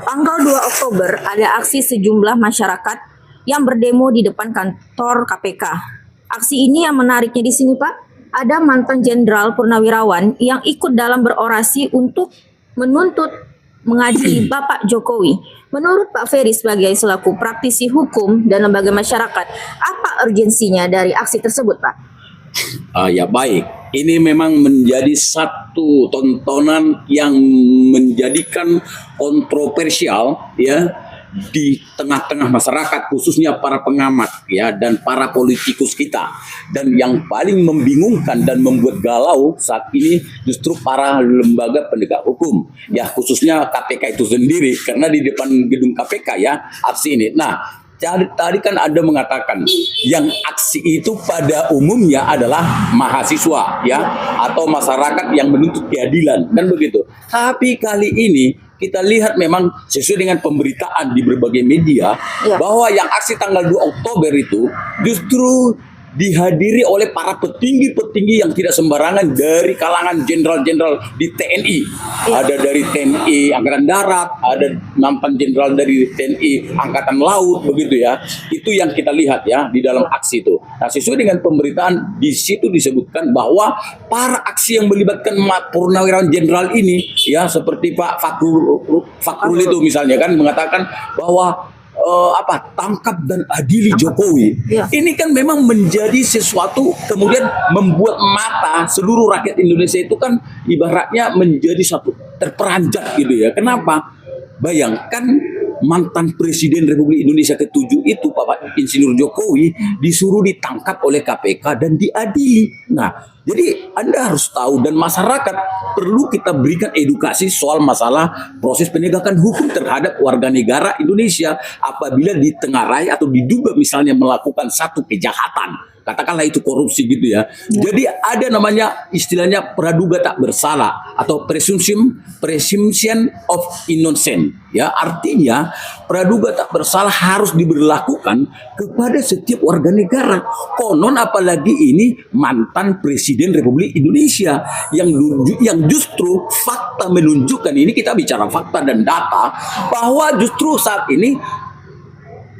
Tanggal 2 Oktober ada aksi sejumlah masyarakat yang berdemo di depan kantor KPK. Aksi ini yang menariknya di sini, Pak, ada mantan Jenderal Purnawirawan yang ikut dalam berorasi untuk menuntut mengadili Bapak Jokowi. Menurut Pak Ferry sebagai selaku praktisi hukum dan lembaga masyarakat, apa urgensinya dari aksi tersebut, Pak? Ya baik, ini memang menjadi satu tontonan yang menjadikan kontroversial ya di tengah-tengah masyarakat, khususnya para pengamat ya dan para politikus kita. Dan yang paling membingungkan dan membuat galau saat ini justru para lembaga penegak hukum ya, khususnya KPK itu sendiri, karena di depan gedung KPK ya aksi ini. Nah, tadi kan ada mengatakan yang aksi itu pada umumnya adalah mahasiswa ya atau masyarakat yang menuntut keadilan, kan begitu. Tapi kali ini kita lihat memang sesuai dengan pemberitaan di berbagai media bahwa yang aksi tanggal 2 Oktober itu justru dihadiri oleh para petinggi-petinggi yang tidak sembarangan dari kalangan jenderal-jenderal di TNI. Ada dari TNI Angkatan Darat, ada mantan jenderal dari TNI Angkatan Laut, begitu ya. Itu yang kita lihat ya di dalam aksi itu. Nah, sesuai dengan pemberitaan di situ disebutkan bahwa para aksi yang melibatkan purnawirawan jenderal ini ya, seperti Pak Fakrul itu misalnya kan mengatakan bahwa tangkap dan adili Jokowi. Ini kan memang menjadi sesuatu kemudian membuat mata seluruh rakyat Indonesia itu kan ibaratnya menjadi satu terperanjat gitu ya. Kenapa? Bayangkan mantan Presiden Republik Indonesia ke-7 itu Bapak Insinyur Jokowi disuruh ditangkap oleh KPK dan diadili. Nah, jadi Anda harus tahu dan masyarakat perlu kita berikan edukasi soal masalah proses penegakan hukum terhadap warga negara Indonesia apabila ditengarai atau diduga misalnya melakukan satu kejahatan. Katakanlah itu korupsi gitu ya. Jadi ada namanya istilahnya praduga tak bersalah atau presumption of innocence. Ya, artinya praduga tak bersalah harus diberlakukan kepada setiap warga negara. Konon apalagi ini mantan Presiden Republik Indonesia yang justru fakta menunjukkan, ini kita bicara fakta dan data, bahwa justru saat ini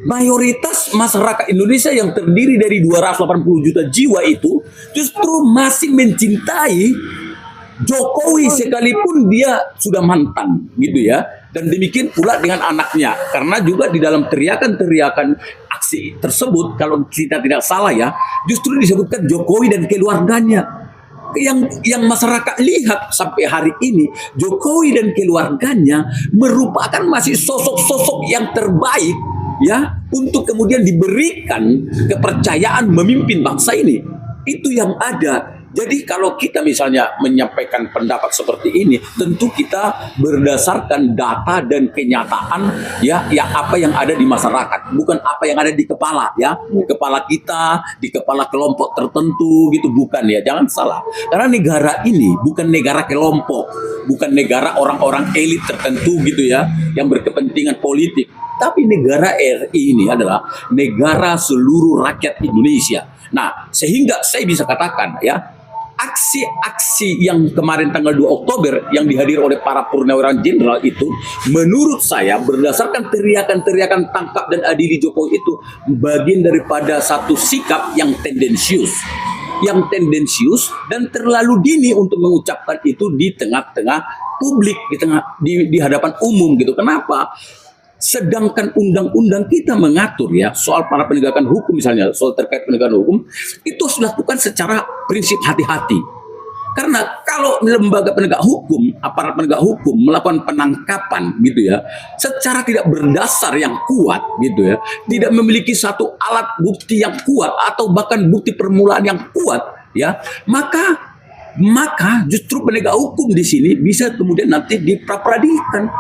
mayoritas masyarakat Indonesia yang terdiri dari 280 juta jiwa itu justru masih mencintai Jokowi sekalipun dia sudah mantan gitu ya. Dan demikian pula dengan anaknya, karena juga di dalam teriakan-teriakan aksi tersebut kalau kita tidak salah ya, justru disebutkan Jokowi dan keluarganya. Yang masyarakat lihat sampai hari ini, Jokowi dan keluarganya merupakan masih sosok-sosok yang terbaik ya untuk kemudian diberikan kepercayaan memimpin bangsa ini. Itu yang ada. Jadi kalau kita misalnya menyampaikan pendapat seperti ini, tentu kita berdasarkan data dan kenyataan ya apa yang ada di masyarakat, bukan apa yang ada di kepala ya, di kepala kita, di kepala kelompok tertentu gitu, bukan ya, jangan salah. Karena negara ini bukan negara kelompok, bukan negara orang-orang elit tertentu gitu ya yang berkepentingan politik. Tapi negara RI ini adalah negara seluruh rakyat Indonesia. Nah, sehingga saya bisa katakan ya, aksi-aksi yang kemarin tanggal 2 Oktober yang dihadiri oleh para purnawirawan jenderal itu, menurut saya berdasarkan teriakan-teriakan tangkap dan adili Jokowi itu bagian daripada satu sikap yang tendensius. Dan terlalu dini untuk mengucapkan itu di tengah-tengah publik, di hadapan umum gitu. Kenapa? Sedangkan undang-undang kita mengatur ya soal para penegakan hukum, misalnya soal terkait penegakan hukum itu harus dilakukan secara prinsip hati-hati. Karena kalau lembaga penegak hukum, aparat penegak hukum melakukan penangkapan gitu ya, secara tidak berdasar yang kuat gitu ya, tidak memiliki satu alat bukti yang kuat atau bahkan bukti permulaan yang kuat ya, maka justru penegak hukum di sini bisa kemudian nanti diperadilan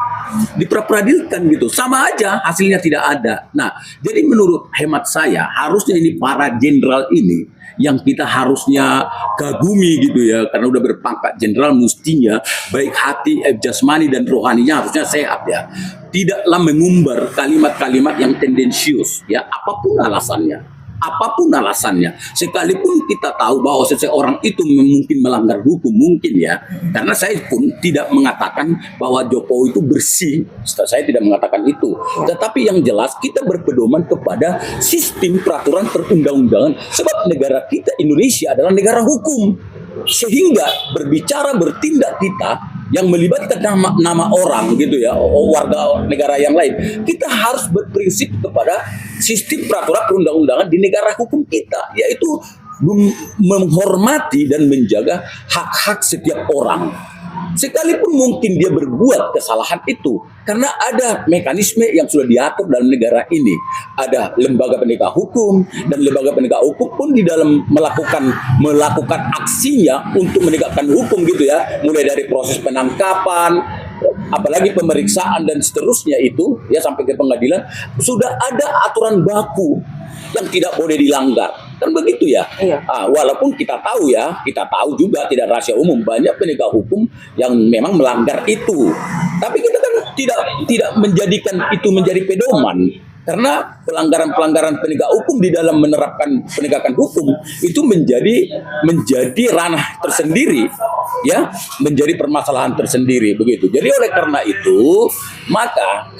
gitu, sama aja hasilnya tidak ada. Nah, jadi menurut hemat saya harusnya ini para jenderal ini yang kita harusnya kagumi gitu ya, karena udah berpangkat jenderal mestinya baik hati, jasmani dan rohaninya harusnya sehat ya, tidaklah mengumbar kalimat-kalimat yang tendensius ya apapun alasannya. apapun alasannya. Sekalipun kita tahu bahwa seseorang itu mungkin melanggar hukum, mungkin ya. Karena saya pun tidak mengatakan bahwa Jokowi itu bersih. Saya tidak mengatakan itu. Tetapi yang jelas kita berpedoman kepada sistem peraturan perundang-undangan. Sebab negara kita Indonesia adalah negara hukum. Sehingga bertindak kita yang melibatkan nama orang gitu ya, warga negara yang lain, kita harus berprinsip kepada sistem peraturan perundang-undangan di negara hukum kita, yaitu menghormati dan menjaga hak-hak setiap orang. Sekalipun mungkin dia berbuat kesalahan itu, karena ada mekanisme yang sudah diatur dalam negara ini. Ada lembaga penegak hukum, dan lembaga penegak hukum pun di dalam melakukan aksinya untuk menegakkan hukum gitu ya, mulai dari proses penangkapan, apalagi pemeriksaan dan seterusnya itu ya sampai ke pengadilan, sudah ada aturan baku yang tidak boleh dilanggar. Kan begitu ya. Iya. Walaupun kita tahu juga tidak rahasia umum, banyak penegak hukum yang memang melanggar itu. Tapi kita kan tidak menjadikan itu menjadi pedoman. Karena pelanggaran-pelanggaran penegak hukum di dalam menerapkan penegakan hukum itu menjadi ranah tersendiri, ya, menjadi permasalahan tersendiri begitu. Jadi oleh karena itu, maka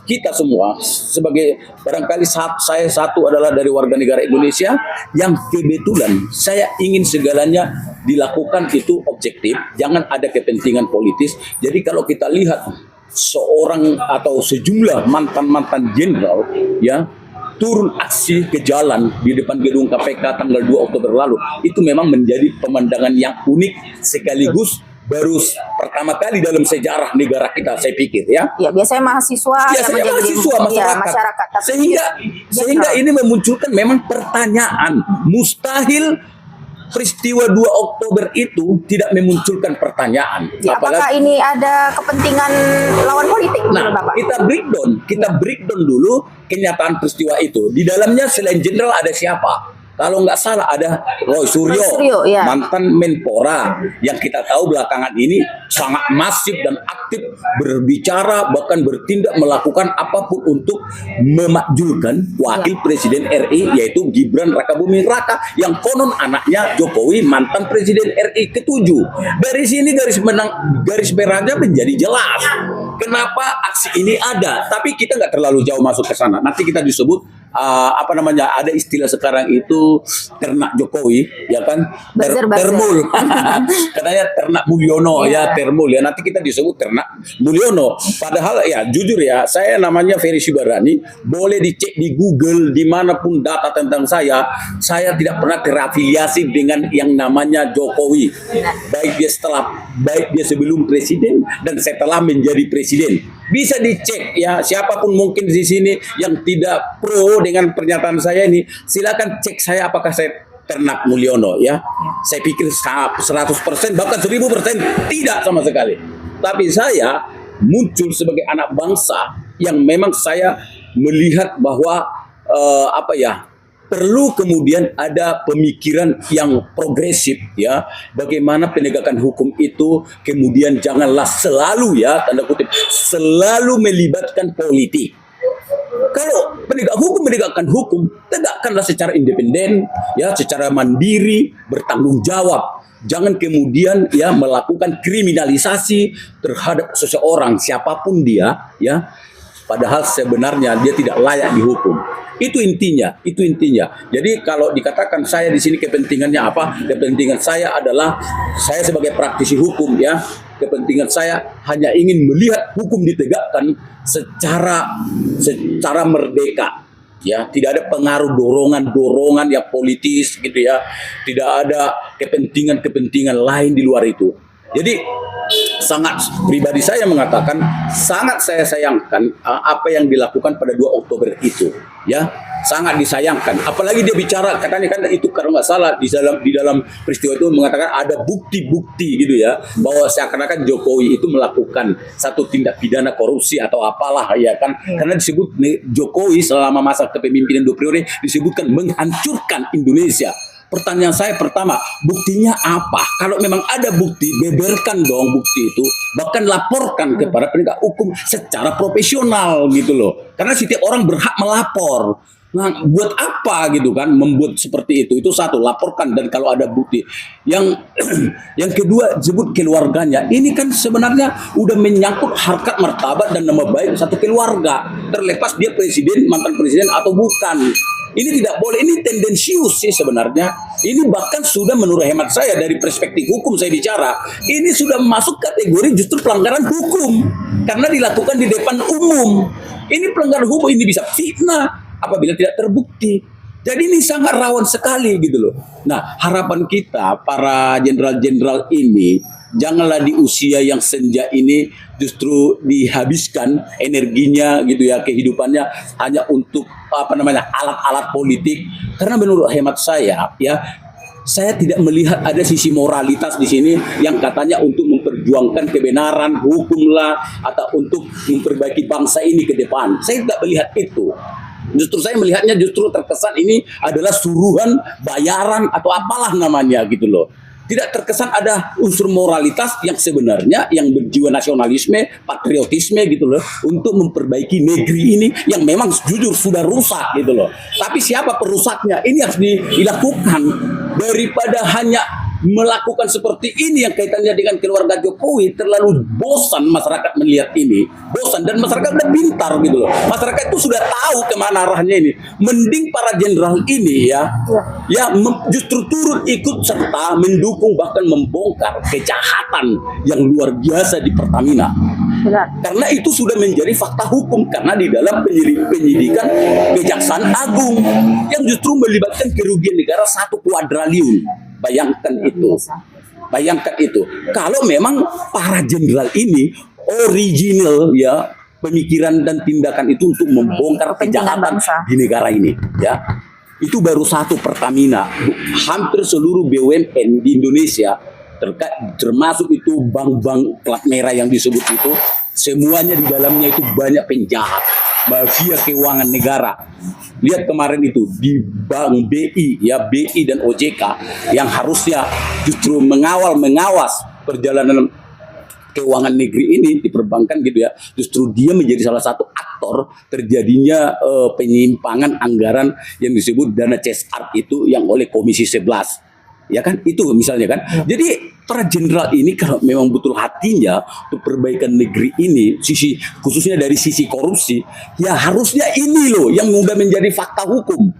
kita semua sebagai barangkali saya satu adalah dari warga negara Indonesia yang kebetulan saya ingin segalanya dilakukan itu objektif, jangan ada kepentingan politis. Jadi kalau kita lihat seorang atau sejumlah mantan jenderal ya turun aksi ke jalan di depan gedung KPK tanggal 2 Oktober lalu, itu memang menjadi pemandangan yang unik sekaligus baru pertama kali dalam sejarah negara kita, saya pikir ya. Ya, biasanya mahasiswa yang menjadi masyarakat. Tapi sehingga ini memunculkan memang pertanyaan, mustahil peristiwa 2 Oktober itu tidak memunculkan pertanyaan. Ya, apakah ini ada kepentingan lawan politik? Nah, Bapak? kita breakdown dulu kenyataan peristiwa itu. Di dalamnya selain jenderal ada siapa? Kalau nggak salah ada Roy Suryo, ya. mantan Menpora, yang kita tahu belakangan ini sangat masif dan aktif berbicara, bahkan bertindak melakukan apapun untuk memakjulkan wakil presiden RI, yaitu Gibran Rakabuming Raka, yang konon anaknya Jokowi, mantan presiden RI ke-7. Dari sini garis merahnya menjadi jelas. Kenapa aksi ini ada? Tapi kita nggak terlalu jauh masuk ke sana. Nanti kita disebut ada istilah sekarang itu ternak Jokowi, ya kan? Termul. Katanya ternak Mulyono, ya termul ya. Nanti kita disebut ternak Mulyono. Padahal ya jujur ya, saya namanya Ferry Syubarani, boleh dicek di Google dimanapun data tentang saya tidak pernah terafiliasi dengan yang namanya Jokowi. Baik dia sebelum presiden dan setelah menjadi presiden. Bisa dicek ya, siapapun mungkin di sini yang tidak pro dengan pernyataan saya ini, silakan cek saya apakah saya ternak Mulyono ya. Saya pikir 100% bahkan 1000% tidak sama sekali. Tapi saya muncul sebagai anak bangsa yang memang saya melihat bahwa perlu kemudian ada pemikiran yang progresif ya, bagaimana penegakan hukum itu kemudian janganlah selalu ya tanda kutip selalu melibatkan politik. Kalau menegakkan hukum, tegakkanlah secara independen ya, secara mandiri, bertanggung jawab. Jangan kemudian ya melakukan kriminalisasi terhadap seseorang siapapun dia ya, padahal sebenarnya dia tidak layak dihukum. Itu intinya. Jadi kalau dikatakan saya di sini kepentingannya apa? Kepentingan saya adalah saya sebagai praktisi hukum ya. Kepentingan saya hanya ingin melihat hukum ditegakkan secara merdeka. Ya, tidak ada pengaruh dorongan yang politis gitu ya. Tidak ada kepentingan lain di luar itu. Jadi sangat pribadi saya mengatakan sangat saya sayangkan apa yang dilakukan pada 2 Oktober itu ya, sangat disayangkan. Apalagi dia bicara katanya kan itu kalau nggak salah di dalam peristiwa itu mengatakan ada bukti-bukti gitu ya, bahwa seakan-akan Jokowi itu melakukan satu tindak pidana korupsi atau apalah ya kan, karena disebut Jokowi selama masa kepemimpinan 2 periode disebutkan menghancurkan Indonesia. Pertanyaan saya pertama, buktinya apa? Kalau memang ada bukti, beberkan dong bukti itu. Bahkan laporkan kepada penegak hukum secara profesional gitu loh. Karena setiap orang berhak melapor. Nah, buat apa gitu kan membuat seperti itu? Itu satu, laporkan dan kalau ada bukti. Yang yang kedua sebut keluarganya. Ini kan sebenarnya udah menyangkut harkat martabat dan nama baik satu keluarga. Terlepas dia presiden, mantan presiden atau bukan. Ini tidak boleh, ini tendensius sih sebenarnya. Ini bahkan sudah menurut hemat saya dari perspektif hukum saya bicara, ini sudah masuk kategori justru pelanggaran hukum karena dilakukan di depan umum. Ini pelanggaran hukum, ini bisa fitnah apabila tidak terbukti. Jadi ini sangat rawan sekali gitu loh. Nah, harapan kita para jenderal-jenderal ini janganlah di usia yang senja ini justru dihabiskan energinya gitu ya, kehidupannya hanya untuk alat-alat politik. Karena menurut hemat saya ya, saya tidak melihat ada sisi moralitas di sini yang katanya untuk memperjuangkan kebenaran hukum lah atau untuk memperbaiki bangsa ini ke depan. Saya tidak melihat itu. Justru saya melihatnya justru terkesan ini adalah suruhan, bayaran atau apalah namanya gitu loh. Tidak terkesan ada unsur moralitas yang sebenarnya yang berjiwa nasionalisme, patriotisme gitu loh untuk memperbaiki negeri ini yang memang jujur sudah rusak gitu loh. Tapi siapa perusaknya? Ini harus dilakukan daripada hanya melakukan seperti ini yang kaitannya dengan keluarga Jokowi. Terlalu bosan masyarakat melihat ini, bosan, dan masyarakat udah pintar gitu loh. Masyarakat itu sudah tahu kemana arahnya ini. Mending para jenderal ini justru turut ikut serta mendukung bahkan membongkar kejahatan yang luar biasa di Pertamina. Karena itu sudah menjadi fakta hukum karena di dalam penyidikan Kejaksaan Agung yang justru melibatkan kerugian negara 1 kuadriliun. Bayangkan itu. Bayangkan itu. Kalau memang para jenderal ini original ya pemikiran dan tindakan itu untuk membongkar kejahatan di negara ini ya. Itu baru satu Pertamina. Hampir seluruh BUMN di Indonesia termasuk itu bank-bank plat merah yang disebut itu, semuanya di dalamnya itu banyak penjahat, mafia keuangan negara. Lihat kemarin itu di Bank BI ya, BI dan OJK yang harusnya justru mengawas perjalanan keuangan negeri ini di perbankan gitu ya, justru dia menjadi salah satu aktor terjadinya penyimpangan anggaran yang disebut dana CSR itu yang oleh Komisi 11. Ya kan, itu misalnya kan. Jadi para jenderal ini kalau memang betul hatinya untuk perbaikan negeri ini, khususnya dari sisi korupsi, ya harusnya ini loh yang mudah menjadi fakta hukum.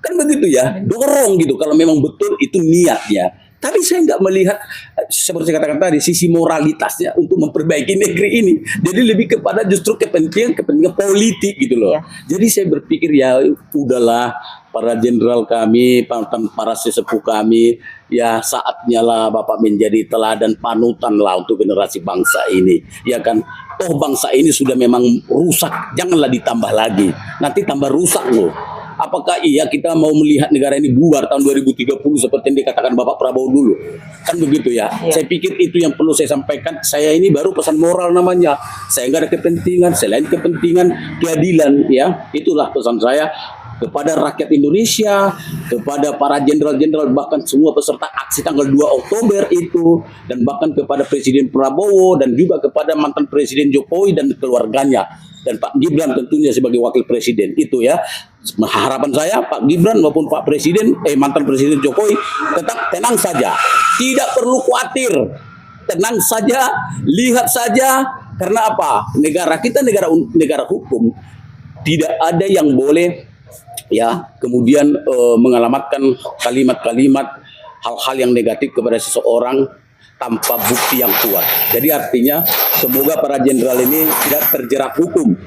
Kan begitu ya, dorong gitu kalau memang betul itu niatnya. Tapi saya nggak melihat seperti saya katakan tadi sisi moralitasnya untuk memperbaiki negeri ini. Jadi lebih kepada justru kepentingan politik gitu loh. Ya. Jadi saya berpikir ya udahlah para jenderal kami, para sesepuh kami, ya saatnya lah Bapak menjadi teladan panutan lah untuk generasi bangsa ini. Ya kan, toh bangsa ini sudah memang rusak, janganlah ditambah lagi. Nanti tambah rusak loh. Apakah iya kita mau melihat negara ini bubar tahun 2030 seperti yang dikatakan Bapak Prabowo dulu? Kan begitu ya. Saya pikir itu yang perlu saya sampaikan. Saya ini baru pesan moral namanya. Saya nggak ada kepentingan selain kepentingan keadilan ya. Itulah pesan saya kepada rakyat Indonesia, kepada para jenderal-jenderal, bahkan semua peserta aksi tanggal 2 Oktober itu, dan bahkan kepada Presiden Prabowo dan juga kepada mantan Presiden Jokowi dan keluarganya, dan Pak Gibran tentunya sebagai wakil presiden itu ya. Harapan saya Pak Gibran maupun Pak Presiden, mantan Presiden Jokowi tetap tenang saja, tidak perlu khawatir, tenang saja, lihat saja. Karena apa? Negara kita negara hukum, tidak ada yang boleh ya kemudian mengalamatkan kalimat-kalimat hal-hal yang negatif kepada seseorang tanpa bukti yang kuat. Jadi artinya semoga para jenderal ini tidak terjerat hukum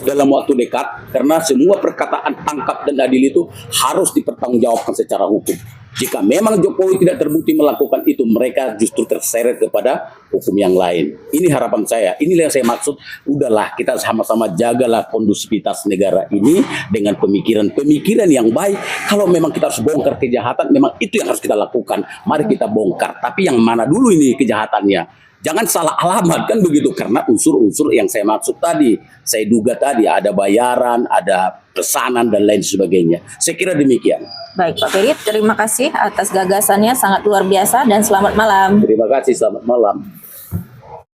dalam waktu dekat, karena semua perkataan tangkap dan adil itu harus dipertanggungjawabkan secara hukum. Jika memang Jokowi tidak terbukti melakukan itu, mereka justru terseret kepada hukum yang lain. Ini harapan saya. Inilah yang saya maksud. Udahlah, kita sama-sama jagalah kondusivitas negara ini dengan pemikiran yang baik. Kalau memang kita harus bongkar kejahatan, memang itu yang harus kita lakukan. Mari kita bongkar. Tapi yang mana dulu ini kejahatannya? Jangan salah alamat kan begitu, karena unsur-unsur yang saya maksud tadi, saya duga tadi ada bayaran, ada pesanan dan lain sebagainya. Saya kira demikian. Baik Pak Ferit, terima kasih atas gagasannya sangat luar biasa dan selamat malam. Terima kasih, selamat malam.